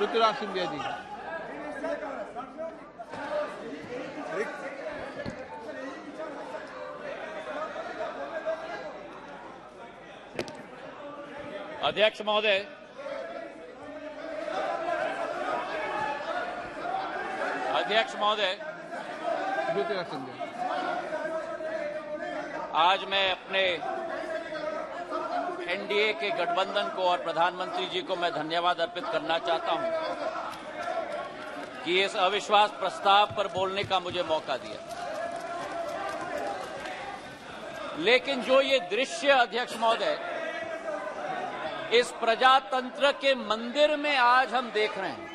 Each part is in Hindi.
ऋतुराज सिंधिया जी। अध्यक्ष महोदय, ऋतुराज सिंधिया। आज मैं अपने एनडीए के गठबंधन को और प्रधानमंत्री जी को मैं धन्यवाद अर्पित करना चाहता हूं कि इस अविश्वास प्रस्ताव पर बोलने का मुझे मौका दिया। लेकिन जो ये दृश्य अध्यक्ष महोदय इस प्रजातंत्र के मंदिर में आज हम देख रहे हैं,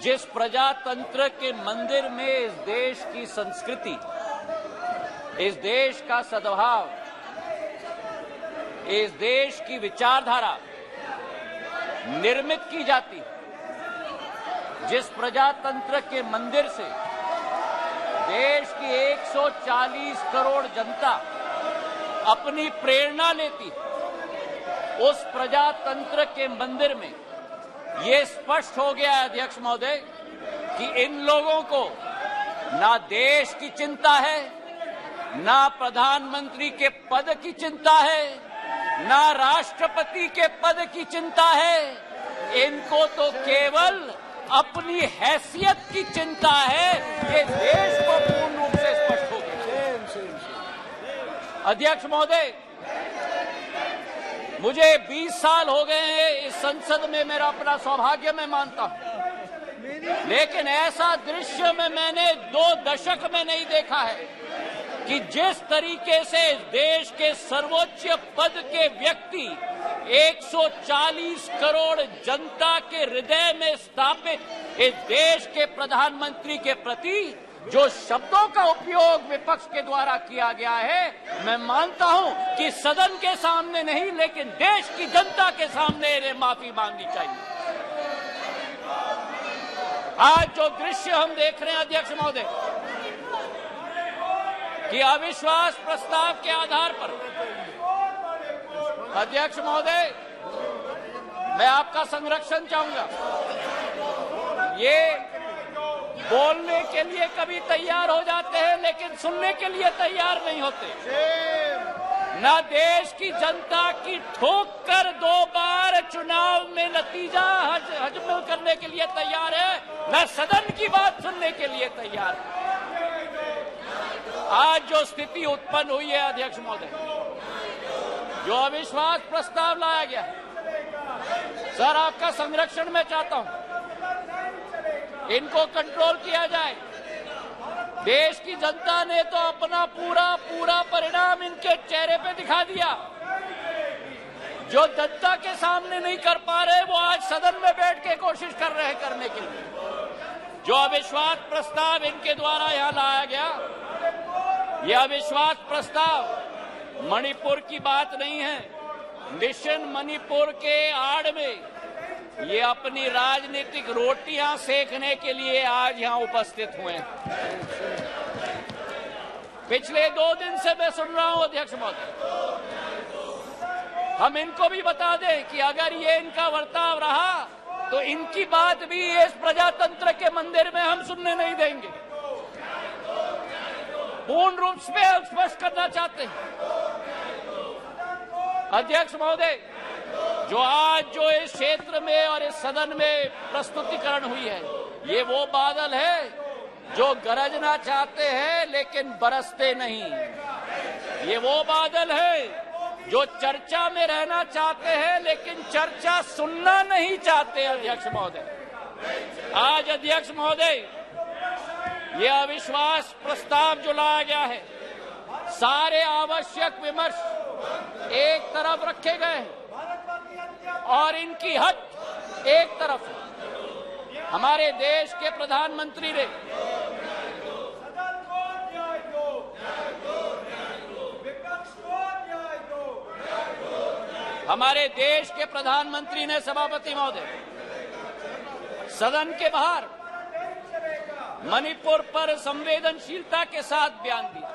जिस प्रजातंत्र के मंदिर में इस देश की संस्कृति, इस देश का सद्भाव, इस देश की विचारधारा निर्मित की जाती, जिस प्रजातंत्र के मंदिर से देश की 140 करोड़ जनता अपनी प्रेरणा लेती, उस प्रजातंत्र के मंदिर में ये स्पष्ट हो गया है अध्यक्ष महोदय कि इन लोगों को ना देश की चिंता है, ना प्रधानमंत्री के पद की चिंता है, ना राष्ट्रपति के पद की चिंता है। इनको तो केवल अपनी हैसियत की चिंता है। ये देश को पूर्ण रूप से स्पष्ट हो गया। अध्यक्ष महोदय, मुझे 20 साल हो गए हैं इस संसद में, मेरा अपना सौभाग्य मैं मानता हूं, लेकिन ऐसा दृश्य में मैंने 2 दशक में नहीं देखा है कि जिस तरीके से देश के सर्वोच्च पद के व्यक्ति 140 करोड़ जनता के हृदय में स्थापित इस देश के प्रधानमंत्री के प्रति जो शब्दों का उपयोग विपक्ष के द्वारा किया गया है, मैं मानता हूं कि सदन के सामने नहीं लेकिन देश की जनता के सामने इन्हें माफी मांगनी चाहिए। आज जो दृश्य हम देख रहे हैं अध्यक्ष महोदय कि अविश्वास प्रस्ताव के आधार पर, अध्यक्ष महोदय मैं आपका संरक्षण चाहूंगा। ये बोलने के लिए कभी तैयार हो जाते हैं लेकिन सुनने के लिए तैयार नहीं होते। न देश की जनता की ठोक कर 2 बार चुनाव में नतीजा हजम करने के लिए तैयार है, न सदन की बात सुनने के लिए तैयार है। आज जो स्थिति उत्पन्न हुई है अध्यक्ष महोदय, जो अविश्वास प्रस्ताव लाया गया है, सर आपका संरक्षण मैं चाहता हूं, इनको कंट्रोल किया जाए। देश की जनता ने तो अपना पूरा परिणाम इनके चेहरे पे दिखा दिया। जो जनता के सामने नहीं कर पा रहे वो आज सदन में बैठ के कोशिश कर रहे हैं करने के लिए। जो अविश्वास प्रस्ताव इनके द्वारा यहां लाया गया, यह अविश्वास प्रस्ताव मणिपुर की बात नहीं है। मिशन मणिपुर के आड़ में ये अपनी राजनीतिक रोटियां सेकने के लिए आज यहां उपस्थित हुए हैं। पिछले 2 दिन से मैं सुन रहा हूं अध्यक्ष महोदय, हम इनको भी बता दें कि अगर ये इनका वर्ताव रहा तो इनकी बात भी इस प्रजातंत्र के मंदिर में हम सुनने नहीं देंगे। पूर्ण रूप से स्पष्ट करना चाहते हैं अध्यक्ष महोदय, जो इस क्षेत्र में और इस सदन में प्रस्तुतिकरण हुई है, ये वो बादल है जो गरजना चाहते हैं लेकिन बरसते नहीं। ये वो बादल है जो चर्चा में रहना चाहते हैं लेकिन चर्चा सुनना नहीं चाहते। अध्यक्ष महोदय, आज अध्यक्ष महोदय ये अविश्वास प्रस्ताव जो लाया गया है, सारे आवश्यक विमर्श एक तरफ रखे गए हैं और इनकी हट एक तरफ है। हमारे देश के प्रधानमंत्री ने सभापति महोदय सदन के बाहर मणिपुर पर संवेदनशीलता के साथ बयान दिया,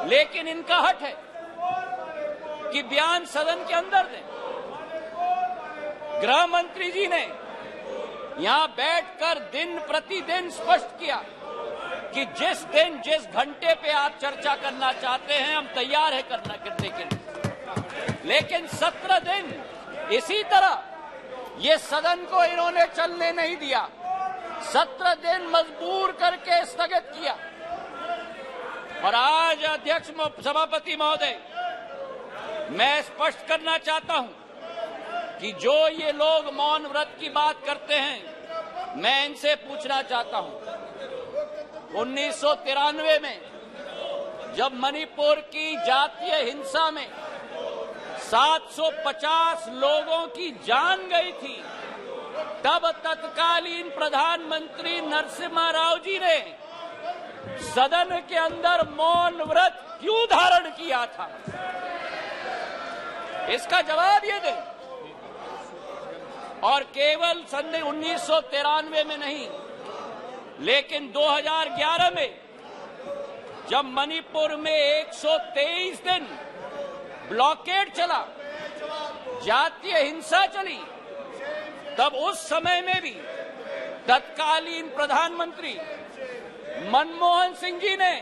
लेकिन इनका हट है कि बयान सदन के अंदर दें। गृह मंत्री जी ने यहां बैठकर दिन प्रतिदिन स्पष्ट किया कि जिस दिन जिस घंटे पे आप चर्चा करना चाहते हैं हम तैयार है करने के लिए। लेकिन 17 दिन इसी तरह ये सदन को इन्होंने चलने नहीं दिया। 17 दिन मजबूर करके स्थगित किया। और आज अध्यक्ष सभापति महोदय, मैं स्पष्ट करना चाहता हूं कि जो ये लोग मौन व्रत की बात करते हैं, मैं इनसे पूछना चाहता हूं 1993 में जब मणिपुर की जातीय हिंसा में 750 लोगों की जान गई थी, तब तत्कालीन प्रधानमंत्री नरसिम्हा राव जी ने सदन के अंदर मौन व्रत क्यों धारण किया था? इसका जवाब ये दें। और केवल सन 1993 में नहीं, लेकिन 2011 में जब मणिपुर में 123 दिन ब्लॉकेड चला, जातीय हिंसा चली, तब उस समय में भी तत्कालीन प्रधानमंत्री मनमोहन सिंह जी ने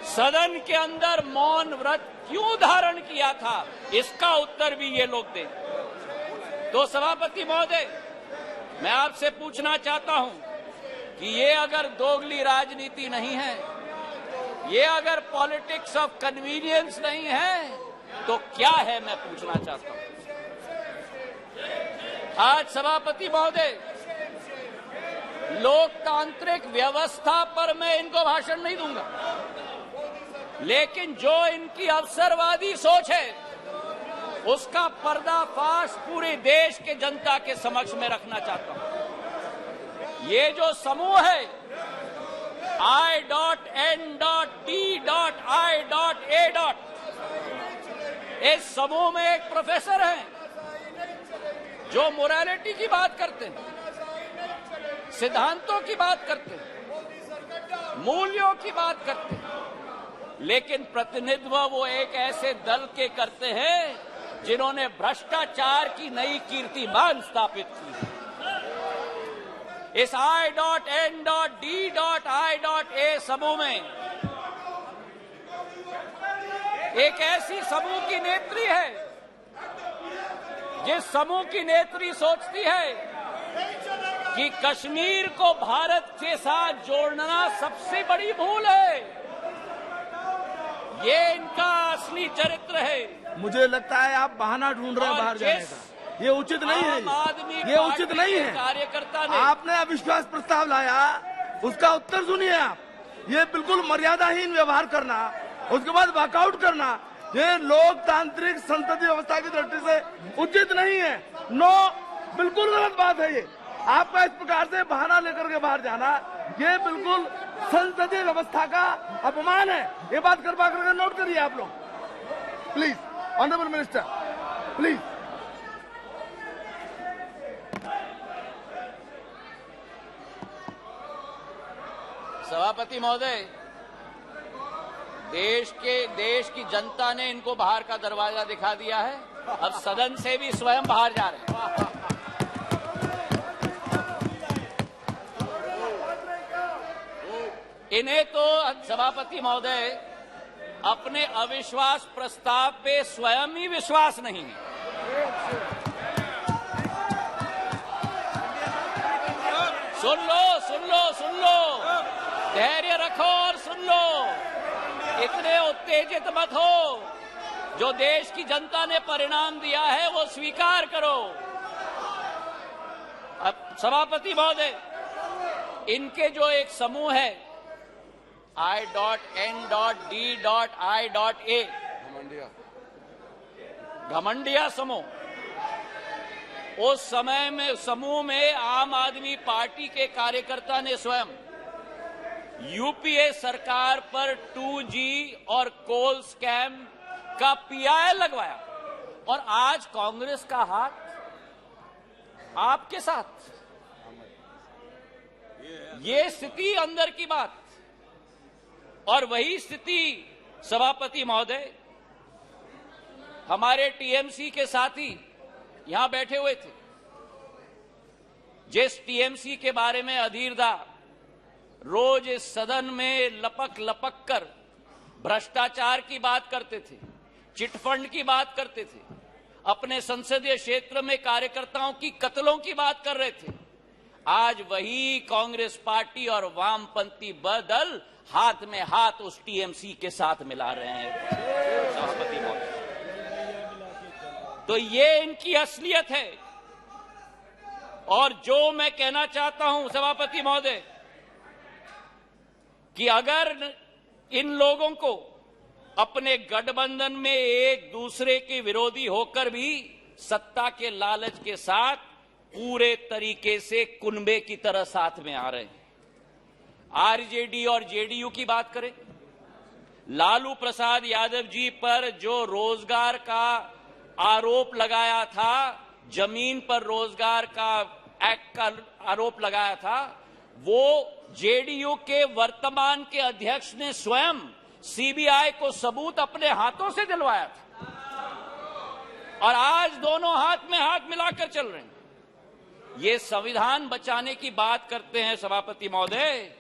सदन के अंदर मौन व्रत क्यों धारण किया था? इसका उत्तर भी ये लोग दें। तो सभापति महोदय, मैं आपसे पूछना चाहता हूं कि ये अगर दोगली राजनीति नहीं है, ये अगर पॉलिटिक्स ऑफ कन्वीनियंस नहीं है, तो क्या है? मैं पूछना चाहता हूं। आज सभापति महोदय, लोकतांत्रिक व्यवस्था पर मैं इनको भाषण नहीं दूंगा, लेकिन जो इनकी अवसरवादी सोच है उसका पर्दाफाश पूरे देश के जनता के समक्ष में रखना चाहता हूं। ये जो समूह है I.N.D.I.A. इस समूह में एक प्रोफेसर हैं जो मोरालिटी की बात करते हैं, सिद्धांतों की बात करते हैं, मूल्यों की बात करते हैं, लेकिन प्रतिनिधित्व वो एक ऐसे दल के करते हैं जिन्होंने भ्रष्टाचार की नई कीर्तिमान स्थापित की। इस I.N.D.I.A. समूह में एक ऐसी समूह की नेत्री है जिस समूह की नेत्री सोचती है कि कश्मीर को भारत के साथ जोड़ना सबसे बड़ी भूल है। ये इनका असली चरित्र है। मुझे लगता है आप बहाना ढूंढ रहे हैं बाहर जाने का। ये उचित नहीं है। ये उचित नहीं है। कार्यकर्ता ने आपने अविश्वास प्रस्ताव लाया, उसका उत्तर सुनिए आप। ये बिल्कुल मर्यादाहीन व्यवहार करना, उसके बाद वॉकआउट करना, ये लोकतांत्रिक संसदीय व्यवस्था की दृष्टि से उचित नहीं है। नो, बिल्कुल गलत बात है ये। आपका इस प्रकार से बहाना लेकर के बाहर जाना, ये बिल्कुल संसदीय व्यवस्था का अपमान है। ये बात करवा करके नोट करिए आप लोग, प्लीज। Honourable minister, please. सभापति महोदय, देश की जनता ने इनको बाहर का दरवाजा दिखा दिया है। अब सदन से भी स्वयं बाहर जा रहे हैं। इन्हें तो सभापति महोदय अपने अविश्वास प्रस्ताव पे स्वयं ही विश्वास नहीं है। सुन लो, धैर्य रखो और सुन लो। इतने उत्तेजित मत हो। जो देश की जनता ने परिणाम दिया है वो स्वीकार करो। अब सभापति महोदय, इनके जो एक समूह है I.N.D.I.A. घमंडिया समूह, उस समय में समूह में आम आदमी पार्टी के कार्यकर्ता ने स्वयं यूपीए सरकार पर 2G और कोल स्कैम का PI लगवाया। और आज कांग्रेस का हाथ आपके साथ। ये स्थिति अंदर की बात। और वही स्थिति सभापति महोदय हमारे टीएमसी के साथी यहां बैठे हुए थे। जिस टीएमसी के बारे में अधीरदा रोज इस सदन में लपक लपक कर भ्रष्टाचार की बात करते थे, चिटफंड की बात करते थे, अपने संसदीय क्षेत्र में कार्यकर्ताओं की कत्लों की बात कर रहे थे, आज वही कांग्रेस पार्टी और वामपंथी दल हाथ में हाथ उस टीएमसी के साथ मिला रहे हैं। सभापति महोदय, तो ये इनकी असलियत है। और जो मैं कहना चाहता हूं सभापति महोदय कि अगर इन लोगों को अपने गठबंधन में एक दूसरे के विरोधी होकर भी सत्ता के लालच के साथ पूरे तरीके से कुनबे की तरह साथ में आ रहे हैं। आरजेडी और जेडीयू की बात करें, लालू प्रसाद यादव जी पर जो रोजगार का आरोप लगाया था, जमीन पर रोजगार का एक्ट का आरोप लगाया था, वो जेडीयू के वर्तमान के अध्यक्ष ने स्वयं सीबीआई को सबूत अपने हाथों से दिलवाया था और आज दोनों हाथ में हाथ मिलाकर चल रहे हैं। ये संविधान बचाने की बात करते हैं सभापति महोदय,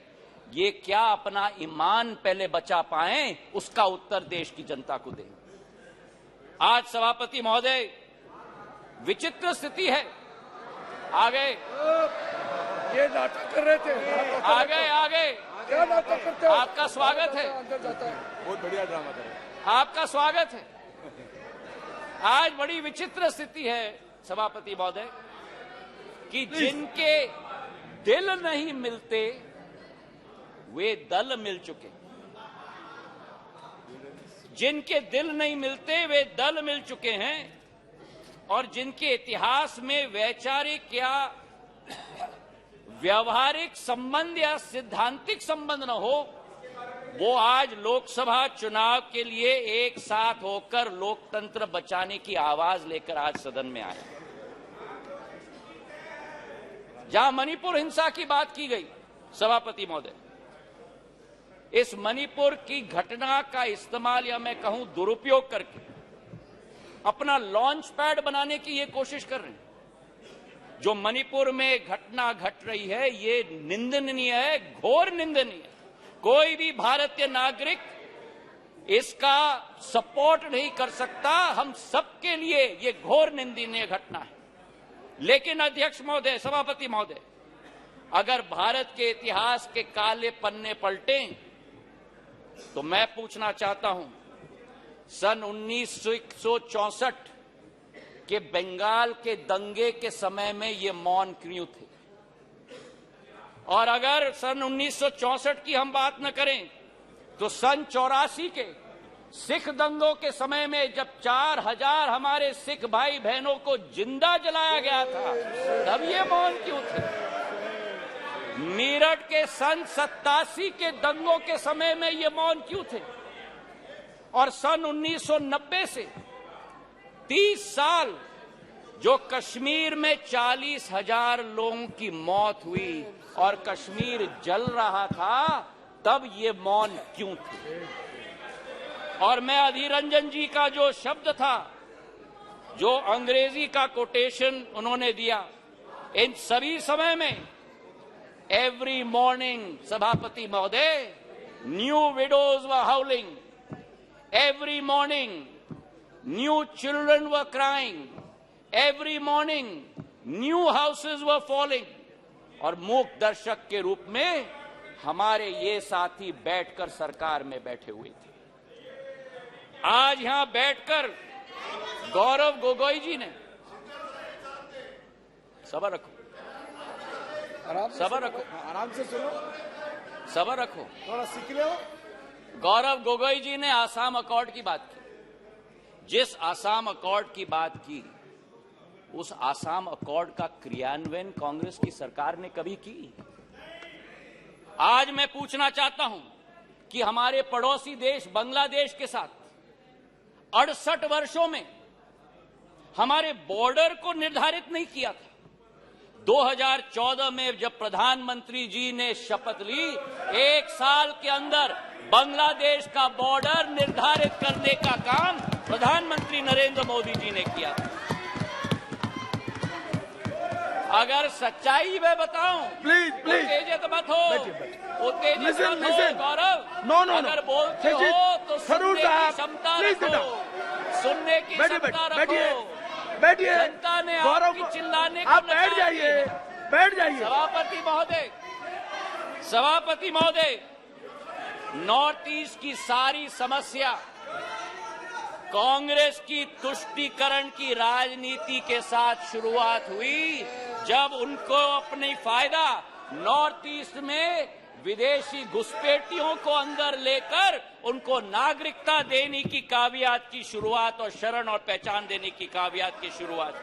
ये क्या अपना ईमान पहले बचा पाएं, उसका उत्तर देश की जनता को दें। आज सभापति महोदय विचित्र स्थिति है। आगे ये नाटक कर रहे थे, आगे क्या नाटक करते हो? आपका स्वागत है, अंदर जाता है। बहुत बढ़िया ड्रामा कर रहे हैं। आपका स्वागत है। आज बड़ी विचित्र स्थिति है सभापति महोदय कि जिनके दिल नहीं मिलते वे दल मिल चुके, जिनके दिल नहीं मिलते वे दल मिल चुके हैं और जिनके इतिहास में वैचारिक या व्यवहारिक संबंध या सिद्धांतिक संबंध न हो, वो आज लोकसभा चुनाव के लिए एक साथ होकर लोकतंत्र बचाने की आवाज लेकर आज सदन में आए। जहां मणिपुर हिंसा की बात की गई सभापति महोदय, इस मणिपुर की घटना का इस्तेमाल या मैं कहूं दुरुपयोग करके अपना लॉन्च पैड बनाने की ये कोशिश कर रहे हैं। जो मणिपुर में घटना घट रही है ये निंदनीय है, घोर निंदनीय है। कोई भी भारतीय नागरिक इसका सपोर्ट नहीं कर सकता। हम सबके लिए ये घोर निंदनीय घटना है। लेकिन अध्यक्ष महोदय, सभापति महोदय, अगर भारत के इतिहास के काले पन्ने पलटें तो मैं पूछना चाहता हूं, सन 1964 के बंगाल के दंगे के समय में ये मौन क्यों थे? और अगर सन 1964 की हम बात न करें तो सन 84 के सिख दंगों के समय में जब 4000 हमारे सिख भाई बहनों को जिंदा जलाया गया था, तब ये मौन क्यों थे? मेरठ के सन 87 के दंगों के समय में ये मौन क्यों थे? और सन 1990 से 30 साल जो कश्मीर में 40,000 लोगों की मौत हुई और कश्मीर जल रहा था, तब ये मौन क्यों थे? और मैं अधीर रंजन जी का जो शब्द था, जो अंग्रेजी का कोटेशन उन्होंने दिया, इन सभी समय में एवरी मॉर्निंग सभापति महोदय, new widows were हाउलिंग, every morning new children were crying, every morning new houses were falling. और मूक दर्शक के रूप में हमारे ये साथी बैठकर सरकार में बैठे हुए थे। आज यहां बैठकर गौरव गोगोई जी ने, सबर रखो, सबर रखो, आराम से सुनो, सबर रखो, थोड़ा सीख लो। गौरव गोगोई जी ने आसाम अकॉर्ड की बात की। जिस आसाम अकॉर्ड की बात की, उस आसाम अकॉर्ड का क्रियान्वयन कांग्रेस की सरकार ने कभी की? आज मैं पूछना चाहता हूं कि हमारे पड़ोसी देश बांग्लादेश के साथ 68 वर्षों में हमारे बॉर्डर को निर्धारित नहीं किया था। 2014 में जब प्रधानमंत्री जी ने शपथ ली, 1 साल के अंदर बांग्लादेश का बॉर्डर निर्धारित करने का काम प्रधानमंत्री नरेंद्र मोदी जी ने किया। अगर सच्चाई मैं बताऊं, प्लीज प्लीज उत्तेजित मत हो, उत्तेजित Listen, मत हो listen. गौरव। No, no, no. अगर बोलते Shashid, हो तो थरूर सुनने की साहब, क्षमता please sit रखो, सुनने की बैठिए क्षमता बैठिए रखो। बैठिए जनता ने गौरव आपकी चिल्लाने को आप बैठ नकार जाइए दिया। बैठ जाइए। सभापति महोदय, नॉर्थ ईस्ट की सारी समस्या कांग्रेस की तुष्टीकरण की राजनीति के साथ शुरुआत हुई, जब उनको अपनी फायदा नॉर्थ ईस्ट में विदेशी घुसपैठियों को अंदर लेकर उनको नागरिकता देने की कावियात की शुरुआत और शरण और पहचान देने की कावियात की शुरुआत।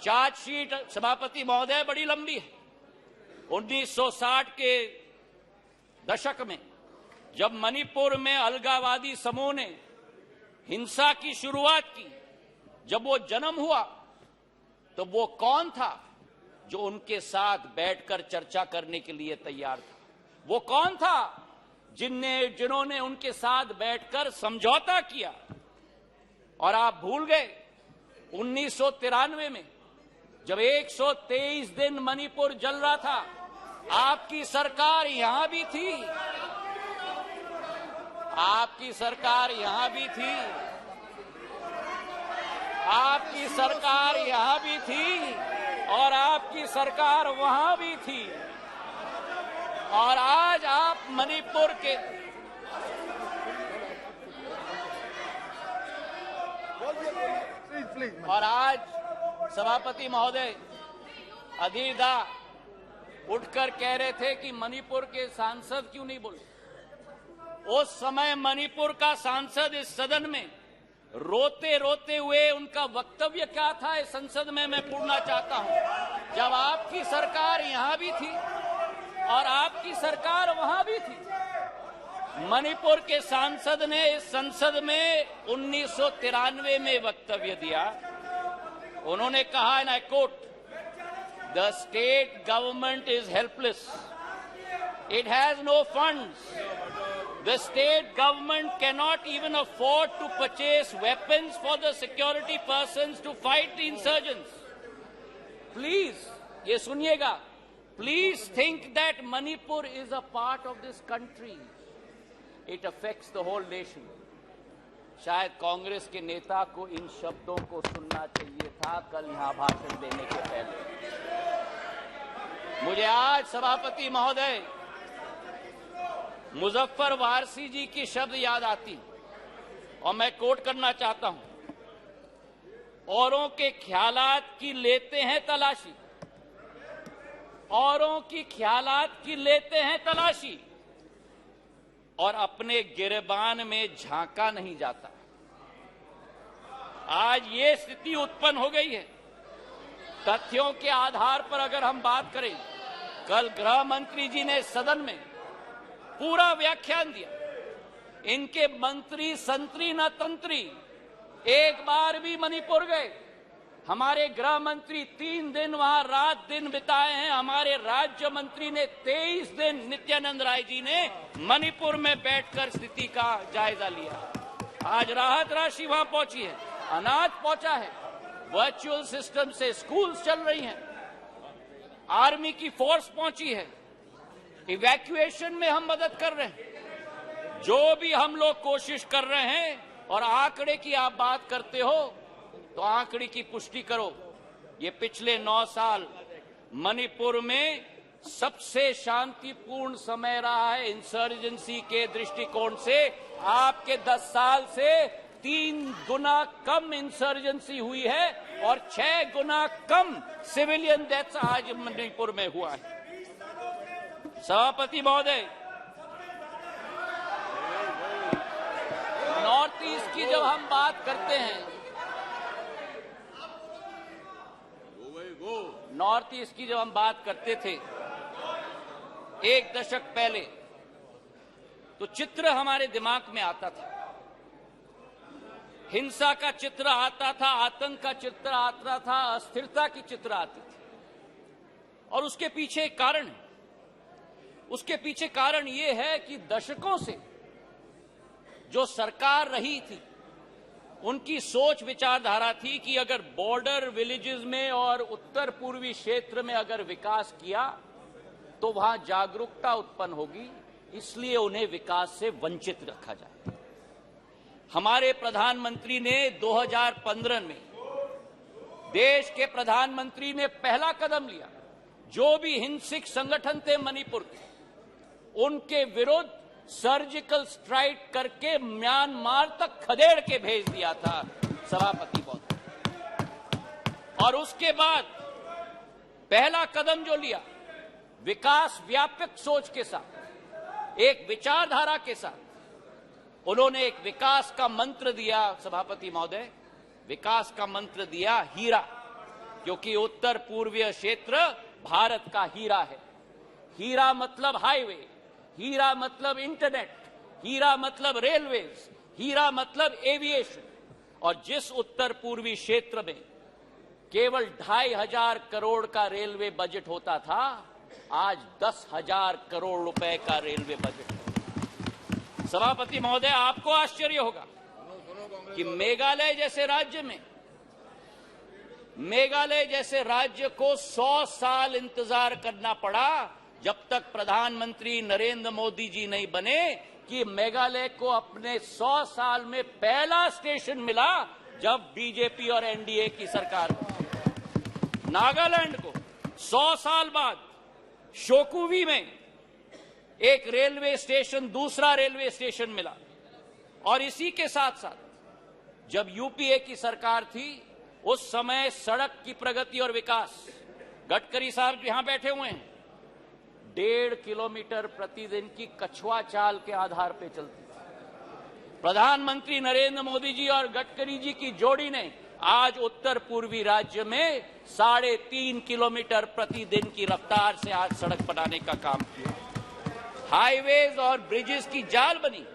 चार्जशीट सभापति महोदय बड़ी लंबी है। 1960 के दशक में जब मणिपुर में अलगाववादी समूह ने हिंसा की शुरुआत की, जब वो जन्म हुआ तो वो कौन था जो उनके साथ बैठकर चर्चा करने के लिए तैयार था? वो कौन था जिन्होंने उनके साथ बैठकर समझौता किया? और आप भूल गए 1993 में जब 123 दिन मणिपुर जल रहा था, आपकी सरकार यहां भी थी, आपकी सरकार यहां भी थी, आपकी सरकार यहां भी थी और आपकी सरकार वहां भी थी। और आज आप मणिपुर के और आज सभापति महोदय अधीर दा उठकर कह रहे थे कि मणिपुर के सांसद क्यों नहीं बोले। उस समय मणिपुर का सांसद इस सदन में रोते रोते हुए उनका वक्तव्य क्या था इस संसद में मैं पूछना चाहता हूं। जब आपकी सरकार यहां भी थी और आपकी सरकार वहां भी थी, मणिपुर के सांसद ने इस संसद में 1993 में वक्तव्य दिया। उन्होंने कहा, and I quote, the state government is helpless, it has no funds, the state government cannot even afford to purchase weapons for the security persons to fight the insurgents. Please, ये सुनिएगा, please think that Manipur is a part of this country. It affects the whole nation. शायद कांग्रेस के नेता को इन शब्दों को सुनना चाहिए था कल यहां भाषण देने के पहले। मुझे आज सभापति महोदय मुजफ्फर वारसी जी की शब्द याद आती और मैं कोट करना चाहता हूं, औरों के ख्यालात की लेते हैं तलाशी, औरों की ख्यालात की लेते हैं तलाशी और अपने गिरबान में झांका नहीं जाता। आज ये स्थिति उत्पन्न हो गई है। तथ्यों के आधार पर अगर हम बात करें, कल गृह मंत्री जी ने सदन में पूरा व्याख्यान दिया। इनके मंत्री संतरी न तंत्री एक बार भी मणिपुर गए। हमारे गृह मंत्री 3 दिन वहां रात दिन बिताए हैं। हमारे राज्य मंत्री ने 23 दिन, नित्यानंद राय जी ने मणिपुर में बैठकर स्थिति का जायजा लिया। आज राहत राशि वहां पहुंची है, अनाज पहुंचा है, वर्चुअल सिस्टम से स्कूल्स चल रही हैं, आर्मी की फोर्स पहुंची है, इवैक्यूएशन में हम मदद कर रहे हैं। जो भी हम लोग कोशिश कर रहे हैं और आंकड़े की आप बात करते हो तो आंकड़े की पुष्टि करो। ये पिछले 9 साल मणिपुर में सबसे शांतिपूर्ण समय रहा है इंसर्जेंसी के दृष्टिकोण से। आपके 10 साल से 3 गुना कम इंसर्जेंसी हुई है और 6 गुना कम सिविलियन डेथ्स आज मणिपुर में हुआ है। सभापति महोदय, नॉर्थ ईस्ट की जब हम बात करते हैं, नॉर्थ ईस्ट की जब हम बात करते थे 1 दशक पहले, तो चित्र हमारे दिमाग में आता था। हिंसा का चित्र आता था, आतंक का चित्र आता था, अस्थिरता की चित्र आती थी। और उसके पीछे एक कारण है। उसके पीछे कारण यह है कि दशकों से जो सरकार रही थी उनकी सोच विचारधारा थी कि अगर बॉर्डर विलेजेस में और उत्तर पूर्वी क्षेत्र में अगर विकास किया तो वहां जागरूकता उत्पन्न होगी, इसलिए उन्हें विकास से वंचित रखा जाए। हमारे प्रधानमंत्री ने 2015 में देश के प्रधानमंत्री ने पहला कदम लिया। जो भी हिंसक संगठन थे मणिपुर के, उनके विरुद्ध सर्जिकल स्ट्राइक करके म्यांमार तक खदेड़ के भेज दिया था सभापति महोदय। और उसके बाद पहला कदम जो लिया, विकास व्यापक सोच के साथ, एक विचारधारा के साथ, उन्होंने एक विकास का मंत्र दिया सभापति महोदय, विकास का मंत्र दिया हीरा, क्योंकि उत्तर पूर्वीय क्षेत्र भारत का हीरा है। हीरा मतलब हाईवे, हीरा मतलब इंटरनेट, हीरा मतलब रेलवेज, हीरा मतलब एविएशन। और जिस उत्तर पूर्वी क्षेत्र में केवल 2500 करोड़ का रेलवे बजट होता था, आज 10,000 करोड़ रुपए का रेलवे बजट है। सभापति महोदय, आपको आश्चर्य होगा कि मेघालय जैसे राज्य को 100 साल इंतजार करना पड़ा जब तक प्रधानमंत्री नरेंद्र मोदी जी नहीं बने कि मेघालय को अपने 100 साल में पहला स्टेशन मिला जब बीजेपी और एनडीए की सरकार बनी। नागालैंड को 100 साल बाद शोकुवी में एक रेलवे स्टेशन, दूसरा रेलवे स्टेशन मिला। और इसी के साथ साथ जब यूपीए की सरकार थी, उस समय सड़क की प्रगति और विकास, गडकरी साहब यहां बैठे हुए हैं, 1.5 किलोमीटर प्रतिदिन की कछुआ चाल के आधार पर चलती थी। प्रधानमंत्री नरेंद्र मोदी जी और गडकरी जी की जोड़ी ने आज उत्तर पूर्वी राज्य में 3.5 किलोमीटर प्रतिदिन की रफ्तार से आज सड़क बनाने का काम किया। हाईवेज और ब्रिजेस की जाल बनी।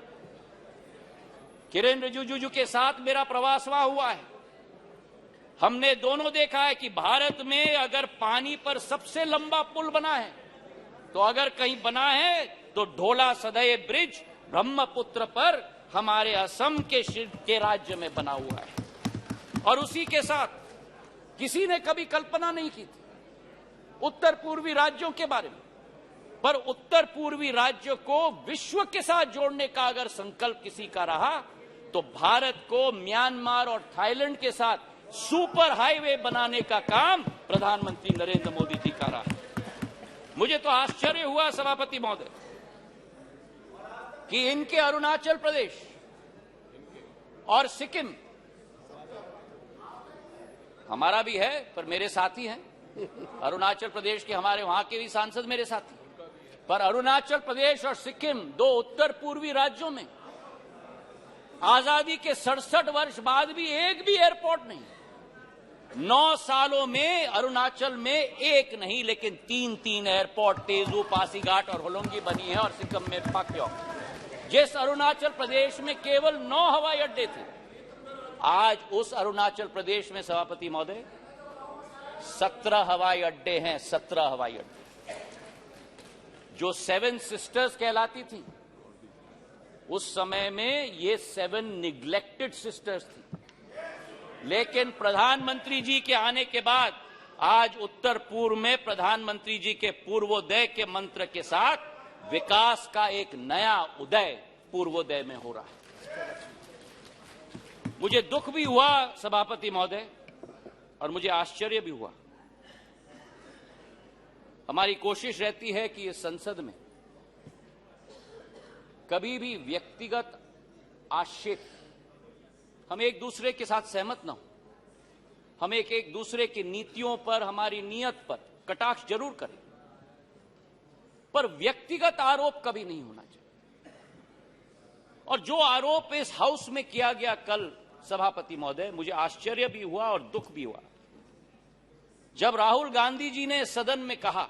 किरेन रिजिजू के साथ मेरा प्रवास वहां हुआ है। हमने दोनों देखा है कि भारत में अगर पानी पर सबसे लंबा पुल बना है, तो अगर कहीं बना है तो ढोला सदय ब्रिज ब्रह्मपुत्र पर हमारे असम के राज्य में बना हुआ है। और उसी के साथ किसी ने कभी कल्पना नहीं की थी उत्तर पूर्वी राज्यों के बारे में, पर उत्तर पूर्वी राज्यों को विश्व के साथ जोड़ने का अगर संकल्प किसी का रहा, तो भारत को म्यांमार और थाईलैंड के साथ सुपर हाईवे बनाने का काम प्रधानमंत्री नरेंद्र मोदी जी का रहा। मुझे तो आश्चर्य हुआ सभापति महोदय कि इनके अरुणाचल प्रदेश और सिक्किम, हमारा भी है पर मेरे साथी हैं, अरुणाचल प्रदेश के हमारे वहां के भी सांसद मेरे साथी, पर अरुणाचल प्रदेश और सिक्किम, 2 उत्तर पूर्वी राज्यों में आजादी के 67 वर्ष बाद भी एक भी एयरपोर्ट नहीं। 9 सालों में अरुणाचल में एक नहीं लेकिन 3 एयरपोर्ट, तेजू, पासीघाट और होलोंगी बनी है, और सिक्किम में पाक्योंग। जिस अरुणाचल प्रदेश में केवल 9 हवाई अड्डे थे, आज उस अरुणाचल प्रदेश में सभापति महोदय 17 हवाई अड्डे हैं। 17 हवाई अड्डे। जो 7 सिस्टर्स कहलाती थी, उस समय में ये 7 निग्लेक्टेड सिस्टर्स थी। लेकिन प्रधानमंत्री जी के आने के बाद आज उत्तर पूर्व में प्रधानमंत्री जी के पूर्वोदय के मंत्र के साथ विकास का एक नया उदय पूर्वोदय में हो रहा है। मुझे दुख भी हुआ सभापति महोदय, और मुझे आश्चर्य भी हुआ। हमारी कोशिश रहती है कि इस संसद में कभी भी व्यक्तिगत आक्षेप, हम एक दूसरे के साथ सहमत न हो, हम एक दूसरे की नीतियों पर, हमारी नीयत पर कटाक्ष जरूर करें, पर व्यक्तिगत आरोप कभी नहीं होना चाहिए। और जो आरोप इस हाउस में किया गया कल सभापति महोदय, मुझे आश्चर्य भी हुआ और दुख भी हुआ जब राहुल गांधी जी ने सदन में कहा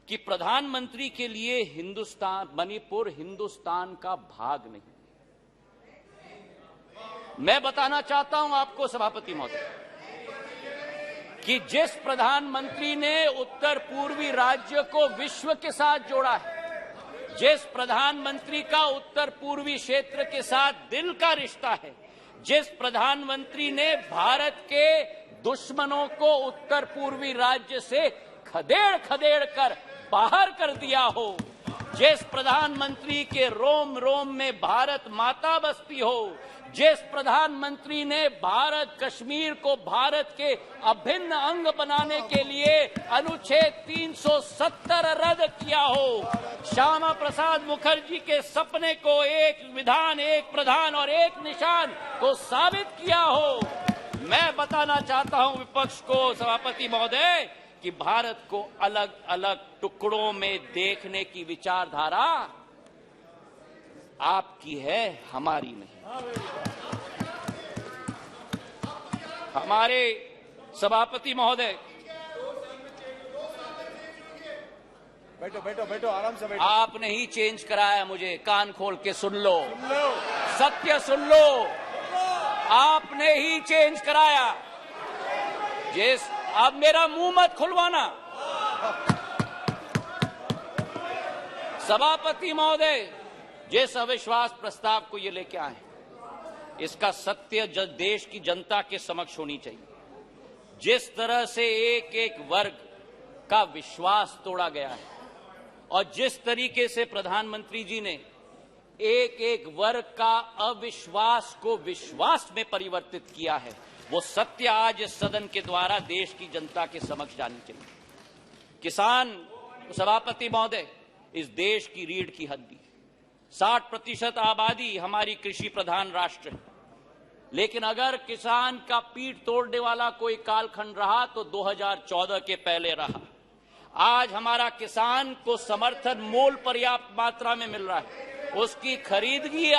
कि प्रधानमंत्री के लिए मणिपुर हिंदुस्तान का भाग नहीं। मैं बताना चाहता हूं आपको सभापति महोदय कि जिस प्रधानमंत्री ने उत्तर पूर्वी राज्य को विश्व के साथ जोड़ा है, जिस प्रधानमंत्री का उत्तर पूर्वी क्षेत्र के साथ दिल का रिश्ता है, जिस प्रधानमंत्री ने भारत के दुश्मनों को उत्तर पूर्वी राज्य से खदेड़ खदेड़ कर बाहर कर दिया हो, जिस प्रधानमंत्री के रोम रोम में भारत माता बसती हो, जिस प्रधानमंत्री ने भारत कश्मीर को भारत के अभिन्न अंग बनाने के लिए अनुच्छेद 370 रद्द किया हो, श्यामा प्रसाद मुखर्जी के सपने को एक विधान, एक प्रधान और एक निशान को साबित किया हो। मैं बताना चाहता हूं विपक्ष को, सभापति महोदय, कि भारत को अलग अलग टुकड़ों में देखने की विचारधारा आपकी है, हमारी नहीं। हमारे सभापति महोदय, बैठो बैठो बैठो, आराम से बैठो। आपने ही चेंज कराया, मुझे कान खोल के सुन लो, सत्य सुन लो, आपने ही चेंज कराया। जिस अब मेरा मुंह मत खुलवाना। सभापति महोदय, जिस अविश्वास प्रस्ताव को ये लेके आए, इसका सत्य देश की जनता के समक्ष होनी चाहिए। जिस तरह से एक एक वर्ग का विश्वास तोड़ा गया है और जिस तरीके से प्रधानमंत्री जी ने एक एक वर्ग का अविश्वास को विश्वास में परिवर्तित किया है, वो सत्य आज इस सदन के द्वारा देश की जनता के समक्ष जानी चाहिए। किसान, सभापति महोदय, इस देश की रीढ़ की हड्डी, 60% आबादी हमारी कृषि प्रधान राष्ट्र है, लेकिन अगर किसान का पीठ तोड़ने वाला कोई कालखंड रहा तो 2014 के पहले रहा। आज हमारा किसान को समर्थन मूल्य पर्याप्त मात्रा में मिल रहा है, उसकी खरीदगी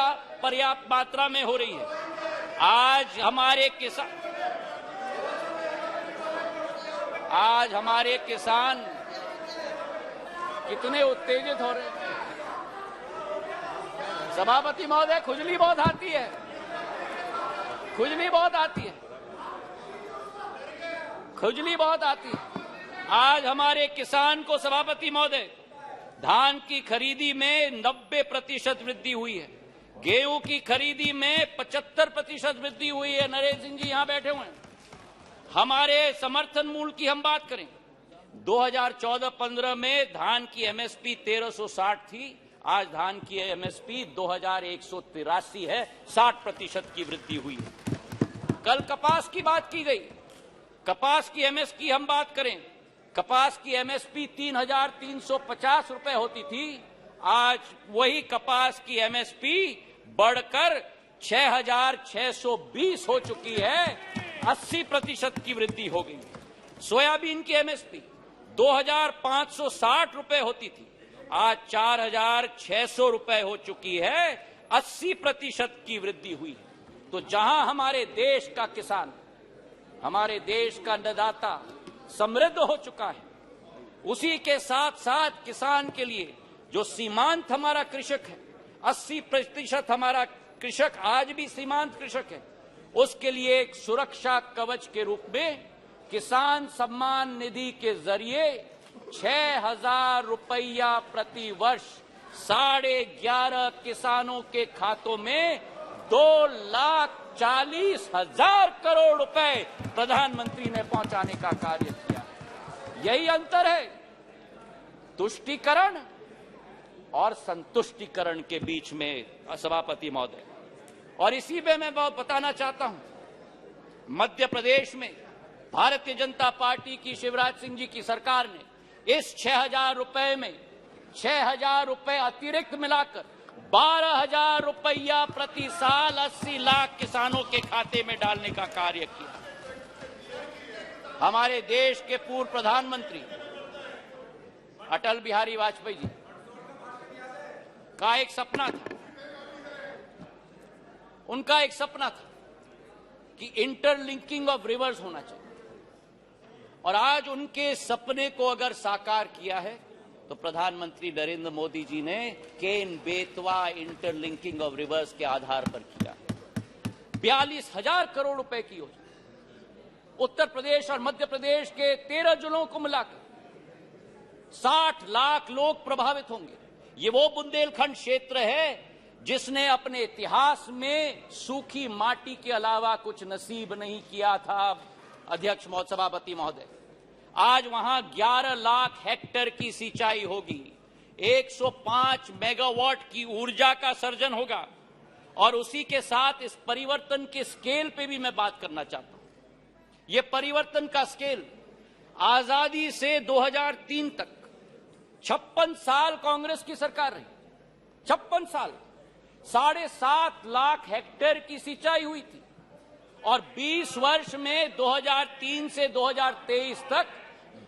पर्याप्त मात्रा में हो रही है। आज हमारे किसान कितने उत्तेजित हो रहे हैं। सभापति महोदय, खुजली बहुत आती है, खुजली बहुत आती है, खुजली बहुत आती है। आज हमारे किसान को, सभापति महोदय, धान की खरीदी में 90% वृद्धि हुई है, गेहूं की खरीदी में 75% वृद्धि हुई है। नरेंद्र सिंह जी यहां बैठे हुए हैं। हमारे समर्थन मूल्य की हम बात करें, 2014-15 में धान की एमएसपी 1360 थी, आज धान की एमएसपी 2183 है, 60% की वृद्धि हुई है। कल कपास की बात की गई, कपास की एमएसपी हम बात करें, कपास की एमएसपी 3350 रुपए होती थी, आज वही कपास की एमएसपी बढ़कर 6620 हो चुकी है, 80% की वृद्धि हो गई। सोयाबीन की एमएसपी 2560 रुपए होती थी, आज 4600 रुपए हो चुकी है, 80% की वृद्धि हुई है। तो जहां हमारे देश का किसान, हमारे देश का अन्नदाता समृद्ध हो चुका है, उसी के साथ साथ किसान के लिए जो सीमांत हमारा कृषक है, 80% हमारा कृषक आज भी सीमांत कृषक है, उसके लिए एक सुरक्षा कवच के रूप में किसान सम्मान निधि के जरिए 6000 रुपया प्रति वर्ष 11.5 किसानों के खातों में 2,40,000 करोड़ रुपए प्रधानमंत्री ने पहुंचाने का कार्य किया। यही अंतर है तुष्टीकरण और संतुष्टीकरण के बीच में, सभापति महोदय। और इसी में मैं बताना चाहता हूं, मध्य प्रदेश में भारतीय जनता पार्टी की शिवराज सिंह जी की सरकार ने इस 6000 रुपए में 6000 रुपए अतिरिक्त मिलाकर 12,000 रुपया प्रति साल 80 लाख किसानों के खाते में डालने का कार्य किया। हमारे देश के पूर्व प्रधानमंत्री अटल बिहारी वाजपेयी जी का एक सपना था, उनका एक सपना था कि इंटरलिंकिंग ऑफ रिवर्स होना चाहिए, और आज उनके सपने को अगर साकार किया है तो प्रधानमंत्री नरेंद्र मोदी जी ने Ken Betwa interlinking of reverse के आधार पर किया। 42,000 करोड़ रुपए की योजना, उत्तर प्रदेश और मध्य प्रदेश के 13 जिलों को मिलाकर 60 लाख लोग प्रभावित होंगे। ये वो बुंदेलखंड क्षेत्र है जिसने अपने इतिहास में सूखी माटी के अलावा कुछ नसीब नहीं किया था, अध्यक्ष सभापति महोदय, आज वहां 11 लाख हेक्टेयर की सिंचाई होगी, 105 मेगावाट की ऊर्जा का सर्जन होगा। और उसी के साथ इस परिवर्तन के स्केल पे भी मैं बात करना चाहता हूं। ये परिवर्तन का स्केल आजादी से 2003 तक 56 साल कांग्रेस की सरकार रही, 56 साल 7.5 लाख हेक्टेयर की सिंचाई हुई थी। और 20 वर्ष में 2003 से 2023 तक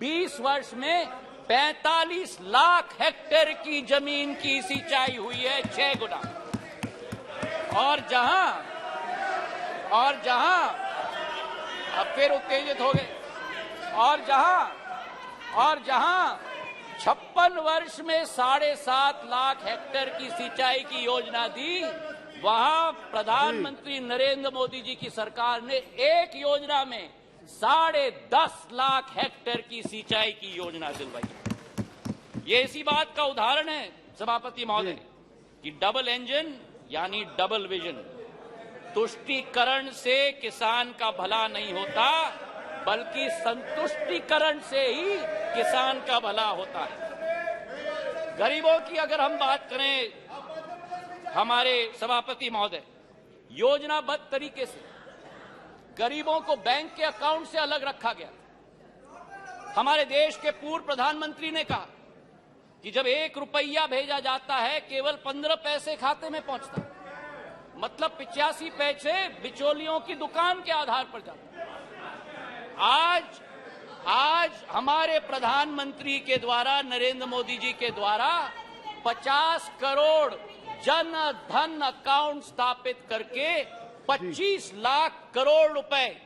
20 वर्ष में 45 लाख हेक्टेयर की जमीन की सिंचाई हुई है, 6 गुना। और जहां अब फिर उत्तेजित हो गए, और जहां 56 वर्ष में 7.5 लाख हेक्टेयर की सिंचाई की योजना दी, वहां प्रधानमंत्री नरेंद्र मोदी जी की सरकार ने एक योजना में 10.5 लाख हेक्टेयर की सिंचाई की योजना दिलवाई। ये इसी बात का उदाहरण है सभापति महोदय कि डबल इंजन यानी डबल विजन। तुष्टीकरण से किसान का भला नहीं होता, बल्कि संतुष्टीकरण से ही किसान का भला होता है। गरीबों की अगर हम बात करें हमारे सभापति महोदय, योजनाबद्ध तरीके से गरीबों को बैंक के अकाउंट से अलग रखा गया। हमारे देश के पूर्व प्रधानमंत्री ने कहा कि जब 1 रुपया भेजा जाता है केवल 15 पैसे खाते में पहुंचता, मतलब 85 पैसे बिचौलियों की दुकान के आधार पर जाते। आज हमारे प्रधानमंत्री के द्वारा, नरेंद्र मोदी जी के द्वारा 50 करोड़ जन धन अकाउंट स्थापित करके 25 लाख करोड़ रुपए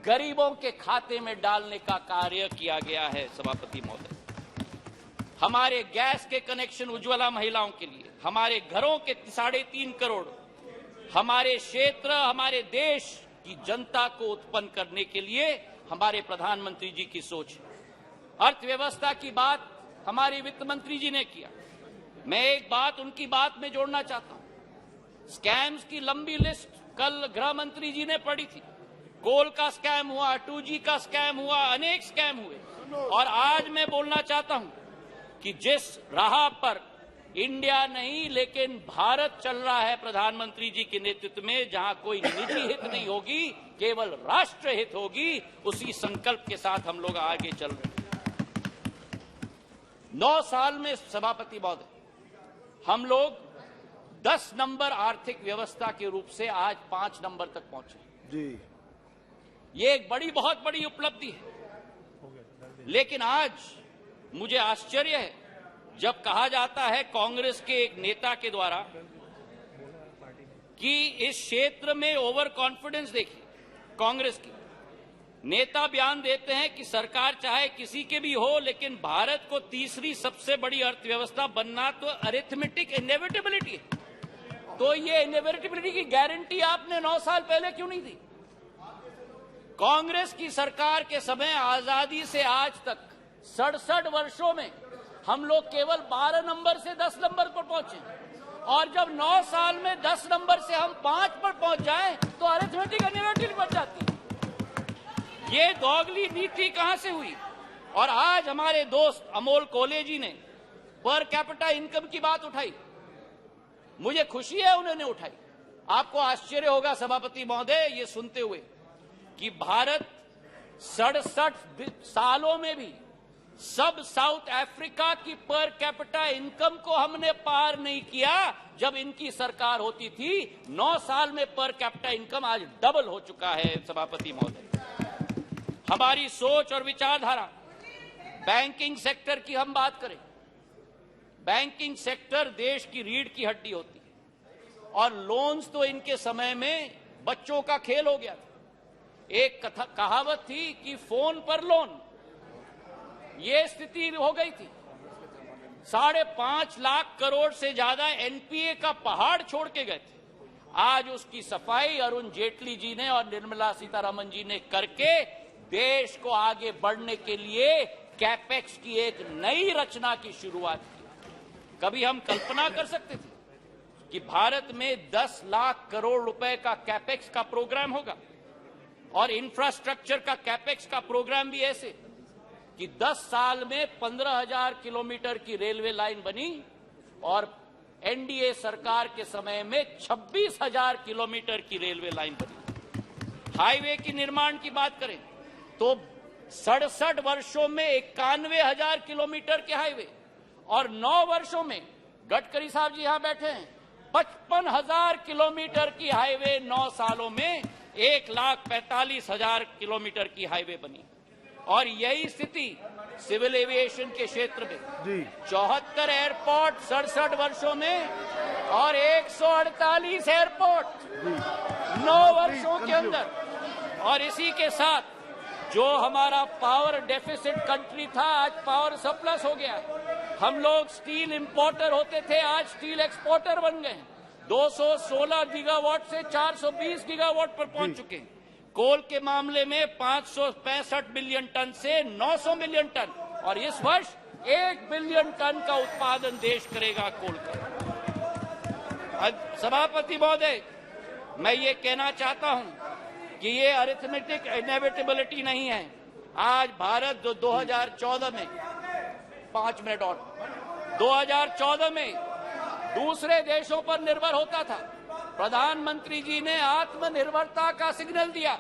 गरीबों के खाते में डालने का कार्य किया गया है सभापति महोदय। हमारे गैस के कनेक्शन उज्ज्वला महिलाओं के लिए, हमारे घरों के 3.5 करोड़, हमारे क्षेत्र, हमारे देश की जनता को उत्पन्न करने के लिए हमारे प्रधानमंत्री जी की सोच। अर्थव्यवस्था की बात हमारे वित्त मंत्री जी ने किया। मैं एक बात उनकी बात में जोड़ना चाहता हूं। स्कैम्स की लंबी लिस्ट कल गृह मंत्री जी ने पढ़ी थी। कोल का स्कैम हुआ, 2G का स्कैम हुआ, अनेक स्कैम हुए। और आज मैं बोलना चाहता हूं कि जिस राह पर इंडिया नहीं लेकिन भारत चल रहा है प्रधानमंत्री जी के नेतृत्व में, जहां कोई निजी हित नहीं होगी, केवल राष्ट्र हित होगी, उसी संकल्प के साथ हम लोग आगे चल रहे हैं। 9 साल में सभापति महोदय हम लोग 10 नंबर आर्थिक व्यवस्था के रूप से आज 5 नंबर तक पहुंचे जी। ये एक बहुत बड़ी उपलब्धि है। लेकिन आज मुझे आश्चर्य है जब कहा जाता है कांग्रेस के एक नेता के द्वारा कि इस क्षेत्र में ओवर कॉन्फिडेंस देखिए। कांग्रेस के नेता बयान देते हैं कि सरकार चाहे किसी के भी हो, लेकिन भारत को तीसरी सबसे बड़ी अर्थव्यवस्था बनना तो अरिथमेटिक इनएविटेबिलिटी है। तो ये इनएविटेबिलिटी की गारंटी आपने 9 साल पहले क्यों नहीं दी? कांग्रेस की सरकार के समय आजादी से आज तक 67 वर्षों में हम लोग केवल 12 नंबर से 10 नंबर पर पहुंचे, और जब 9 साल में 10 नंबर से हम 5 पर पहुंच जाएं तो अरिथमेटिक इनएविटेबिलिटी बढ़ जाती है। ये दोगली नीति कहां से हुई? और आज हमारे दोस्त अमोल कोले जी ने पर कैपिटा इनकम की बात उठाई। मुझे खुशी है उन्होंने उठाई। आपको आश्चर्य होगा सभापति महोदय ये सुनते हुए कि भारत 67 सालों में भी सब साउथ अफ्रीका की पर कैपिटा इनकम को हमने पार नहीं किया जब इनकी सरकार होती थी। 9 साल में पर कैपिटा इनकम आज डबल हो चुका है सभापति महोदय। हमारी सोच और विचारधारा, बैंकिंग सेक्टर की हम बात करें, बैंकिंग सेक्टर देश की रीढ़ की हड्डी होती है, और लोन्स तो इनके समय में बच्चों का खेल हो गया था। एक कहावत थी कि फोन पर लोन, ये स्थिति हो गई थी। 5.5 लाख करोड़ से ज्यादा एनपीए का पहाड़ छोड़ के गए थे। आज उसकी सफाई अरुण जेटली जी ने और निर्मला सीतारमण जी ने करके देश को आगे बढ़ने के लिए कैपेक्स की एक नई रचना की शुरुआत की। कभी हम कल्पना कर सकते थे कि भारत में 10 लाख करोड़ रुपए का कैपेक्स का प्रोग्राम होगा और इंफ्रास्ट्रक्चर का कैपेक्स का प्रोग्राम भी ऐसे कि 10 साल में 15,000 किलोमीटर की रेलवे लाइन बनी और एनडीए सरकार के समय में 26,000 किलोमीटर की रेलवे लाइन बनी। हाईवे की निर्माण की बात करें तो 67 वर्षों में 91,000 किलोमीटर के हाईवे और 9 वर्षों में, गडकरी साहब जी यहां बैठे हैं, 55,000 किलोमीटर की हाईवे 9 सालों में 1,45,000 किलोमीटर की हाईवे बनी। और यही स्थिति सिविल एविएशन के क्षेत्र में 74 एयरपोर्ट 67 वर्षों में और 148 एयरपोर्ट 9 वर्षों के अंदर। और इसी के साथ जो हमारा पावर डेफिसिट कंट्री था आज पावर सरप्लस हो गया। हम लोग स्टील इंपोर्टर होते थे, आज स्टील एक्सपोर्टर बन गए। 216 गीगावाट से 420 गीगावाट पर पहुंच चुके हैं। कोल के मामले में 565 बिलियन टन से 900 मिलियन टन और इस वर्ष 1 बिलियन टन का उत्पादन देश करेगा कोल का। सभापति महोदय, मैं ये कहना चाहता हूं कि ये अरिथमेटिक इनएविटेबिलिटी नहीं है। आज भारत जो 2014 में 5 मिनट और 2014 में दूसरे देशों पर निर्भर होता था, प्रधानमंत्री जी ने आत्मनिर्भरता का सिग्नल दिया।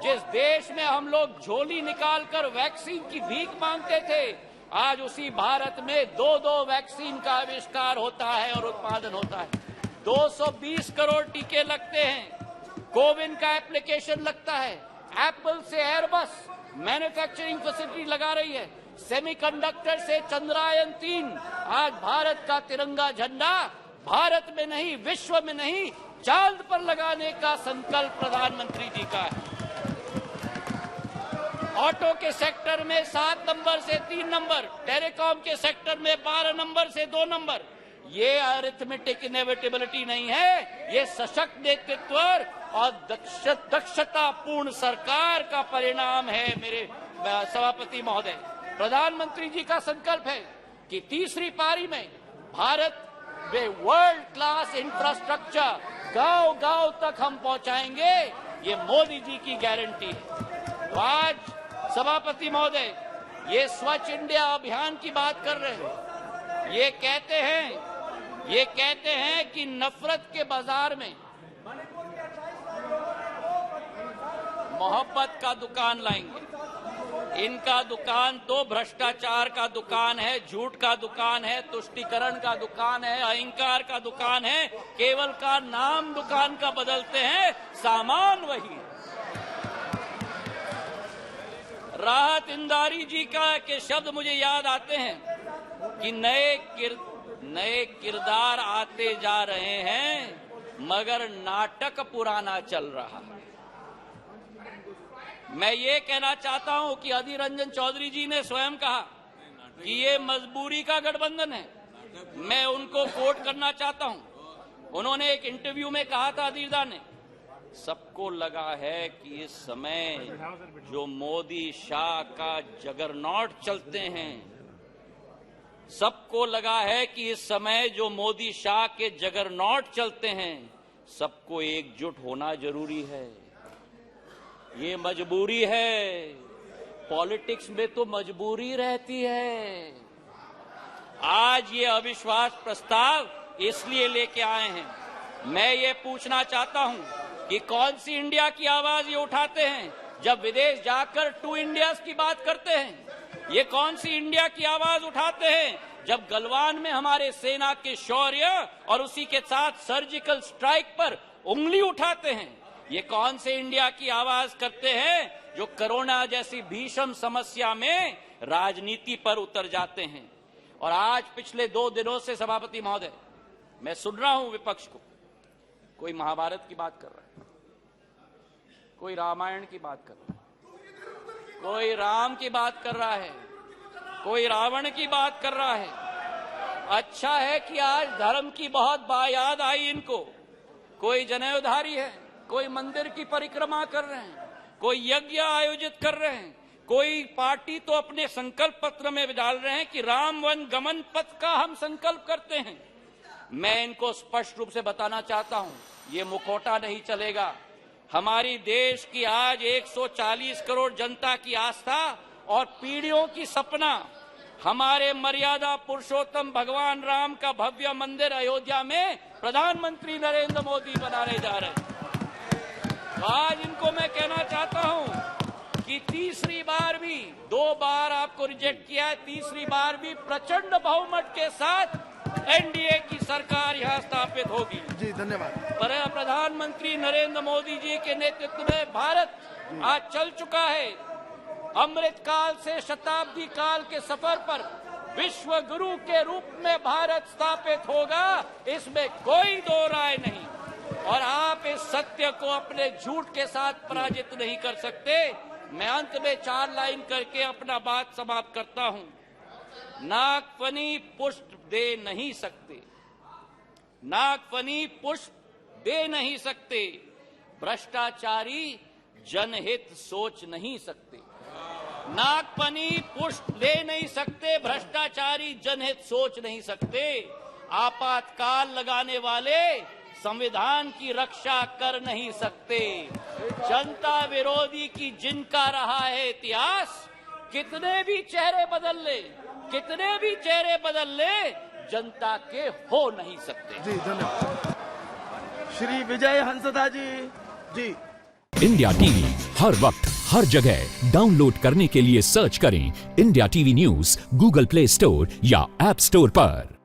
जिस देश में हम लोग झोली निकालकर वैक्सीन की भीख मांगते थे, आज उसी भारत में 2 वैक्सीन का आविष्कार होता है और उत्पादन होता है। 220 करोड़ टीके लगते हैं, कोविन का एप्लीकेशन लगता है, एप्पल से एयरबस मैन्युफैक्चरिंग फैसिलिटी लगा रही है, सेमीकंडक्टर से चंद्रयान 3। आज भारत का तिरंगा झंडा भारत में नहीं, विश्व में नहीं, चांद पर लगाने का संकल्प प्रधानमंत्री जी का है। ऑटो के सेक्टर में 7 नंबर से 3 नंबर, टेलीकॉम के सेक्टर में 12 नंबर से 2 नंबर। ये अरिथमेटिक इनएविटेबिलिटी नहीं है, ये सशक्त नेतृत्व और दक्षतापूर्ण सरकार का परिणाम है। मेरे सभापति महोदय, प्रधानमंत्री जी का संकल्प है कि तीसरी पारी में भारत वे वर्ल्ड क्लास इंफ्रास्ट्रक्चर गांव-गांव तक हम पहुंचाएंगे। ये मोदी जी की गारंटी है। तो आज सभापति महोदय, ये स्वच्छ इंडिया अभियान की बात कर रहे हैं। ये कहते हैं कि नफरत के बाजार में मोहब्बत का दुकान लाएंगे। इनका दुकान तो भ्रष्टाचार का दुकान है, झूठ का दुकान है, तुष्टीकरण का दुकान है, अहंकार का दुकान है। केवल का नाम दुकान का बदलते हैं, सामान वही है। राहत इंदारी जी के शब्द मुझे याद आते हैं कि नए किरदार आते जा रहे हैं मगर नाटक पुराना चल रहा है। मैं ये कहना चाहता हूं कि अधीर रंजन चौधरी जी ने स्वयं कहा कि ये मजबूरी का गठबंधन है। मैं उनको कोट करना चाहता हूं। उन्होंने एक इंटरव्यू में कहा था, अधीरदा ने, सबको लगा है कि इस समय जो मोदी शाह का जगरनॉट चलते हैं, सबको लगा है कि इस समय जो मोदी शाह के जगरनॉट चलते हैं, सबको एकजुट होना जरूरी है। ये मजबूरी है। पॉलिटिक्स में तो मजबूरी रहती है। आज ये अविश्वास प्रस्ताव इसलिए लेके आए हैं। मैं ये पूछना चाहता हूं कि कौन सी इंडिया की आवाज ये उठाते हैं जब विदेश जाकर 2 इंडियाज की बात करते हैं। ये कौन सी इंडिया की आवाज उठाते हैं जब गलवान में हमारे सेना के शौर्य और उसी के साथ सर्जिकल स्ट्राइक पर उंगली उठाते हैं। ये कौन से इंडिया की आवाज करते हैं जो कोरोना जैसी भीषण समस्या में राजनीति पर उतर जाते हैं। और आज पिछले 2 दिनों से सभापति महोदय, मैं सुन रहा हूं विपक्ष को, कोई महाभारत की बात कर रहा है, कोई रामायण की बात कर रहा है, कोई राम की बात कर रहा है, कोई रावण की बात कर रहा है। अच्छा है कि आज धर्म की बहुत याद आई इनको। कोई जनेऊधारी है, कोई मंदिर की परिक्रमा कर रहे हैं, कोई यज्ञ आयोजित कर रहे हैं, कोई पार्टी तो अपने संकल्प पत्र में डाल रहे हैं कि राम वन गमन पथ का हम संकल्प करते हैं। मैं इनको स्पष्ट रूप से बताना चाहता हूं, ये मुखौटा नहीं चलेगा। हमारी देश की आज 140 करोड़ जनता की आस्था और पीढ़ियों की सपना हमारे मर्यादा पुरुषोत्तम भगवान राम का भव्य मंदिर अयोध्या में प्रधानमंत्री नरेंद्र मोदी बनाने जा रहे हैं। तो आज इनको मैं कहना चाहता हूं कि तीसरी बार भी, 2 बार आपको रिजेक्ट किया है, तीसरी बार भी प्रचंड बहुमत के साथ एनडीए की सरकार यहां स्थापित होगी। जी धन्यवाद। पर प्रधानमंत्री नरेंद्र मोदी जी के नेतृत्व में भारत आज चल चुका है अमृत काल से शताब्दी काल के सफर पर। विश्व गुरु के रूप में भारत स्थापित होगा, इसमें कोई दो राय नहीं। और आप इस सत्य को अपने झूठ के साथ पराजित नहीं कर सकते। मैं अंत में 4 लाइन करके अपना बात समाप्त करता हूं। नागफनी पुष्प दे नहीं सकते, नागफनी पुष्प दे नहीं सकते, भ्रष्टाचारी जनहित सोच नहीं सकते। नागफनी पुष्प दे नहीं सकते, भ्रष्टाचारी जनहित सोच नहीं सकते। आपातकाल लगाने वाले संविधान की रक्षा कर नहीं सकते। जनता विरोधी की जिनका रहा है इतिहास, कितने भी चेहरे बदल ले, कितने भी चेहरे बदल ले, जनता के हो नहीं सकते। जी धन्यवाद। श्री विजय हंसदा जी। जी इंडिया टीवी हर वक्त हर जगह डाउनलोड करने के लिए सर्च करें India TV news Google play store या ऐप स्टोर पर।